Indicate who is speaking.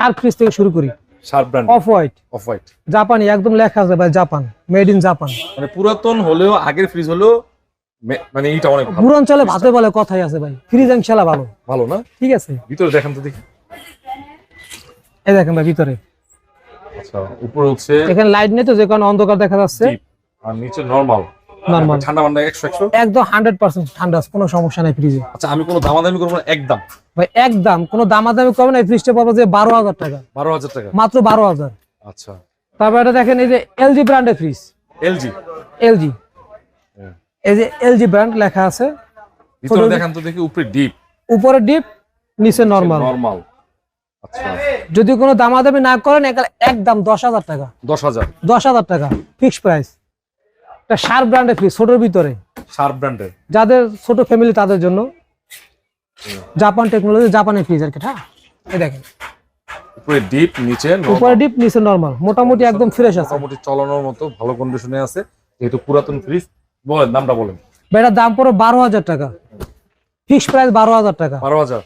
Speaker 1: Sharp fridge থেকে শুরু করি।
Speaker 2: শার্প ব্র্যান্ড,
Speaker 1: অফ হোয়াইট জাপানি, একদম লেখা আছে ভাই জাপান, মেড ইন জাপান।
Speaker 2: মানে পুরাতন হলেও আগের ফ্রিজ হলেও মানে এটা অনেক ভালো।
Speaker 1: পুরাঞ্চলে ভাতে বলে কথাই আছে ভাই, ফ্রিজ ইনশাআল্লাহ ভালো।
Speaker 2: ভালো না?
Speaker 1: ঠিক আছে,
Speaker 2: ভিতরে দেখেন তো দেখি।
Speaker 1: এই দেখেন ভাই ভিতরে।
Speaker 2: আচ্ছা, উপরে হচ্ছে
Speaker 1: এখানে লাইট নেই তো, যে কারণে অন্ধকার দেখা যাচ্ছে।
Speaker 2: ডিপ আর নিচে নরমাল। ঠান্ডা মান্ডা 100
Speaker 1: একদম 100% ঠান্ডা, কোনো সমস্যা নাই ফ্রিজে।
Speaker 2: আচ্ছা, আমি কোনো দামাদামি করবো না, একদম
Speaker 1: ভাই একদম কোনো দামাদামি করবে না। এই ফ্রিজটা পাবো যে 12,000 টাকা,
Speaker 2: 12,000 টাকা
Speaker 1: মাত্র 12,000।
Speaker 2: আচ্ছা,
Speaker 1: তারপর এটা দেখেন, এই যে এলজি ব্র্যান্ডের ফ্রিজ।
Speaker 2: এলজি
Speaker 1: এই যে এলজি ব্র্যান্ড লেখা আছে।
Speaker 2: ভিতরে দেখেন তো দেখি। উপরে ডিপ,
Speaker 1: উপরে ডিপ, নিচে নরমাল।
Speaker 2: আচ্ছা,
Speaker 1: যদি কোনো দামাদামি না করেন একদম 10,000 টাকা।
Speaker 2: 10,000
Speaker 1: টাকা ফিক্সড প্রাইস। এটা শার্প ব্র্যান্ডের ফ্রিজ, ছোটর ভিতরে।
Speaker 2: শার্প ব্র্যান্ডের,
Speaker 1: যাদের ছোট ফ্যামিলি তাদের জন্য জাপান টেকনোলজি, জাপানের ফ্রিজ আর কি। হ্যাঁ, এই দেখেন
Speaker 2: উপরে ডিপ, নিচে
Speaker 1: উপরে ডিপ, নিচে নরমাল। মোটামুটি একদম ফ্রেশ আছে,
Speaker 2: মোটামুটি চালানোর মতো ভালো কন্ডিশনে আছে। যেহেতু পুরাতন ফ্রিজ। বলেন দামটা বলেন।
Speaker 1: এটার দাম পড়ে 12,000 টাকা, ফিক্সড প্রাইস 12,000 টাকা।
Speaker 2: 12,000।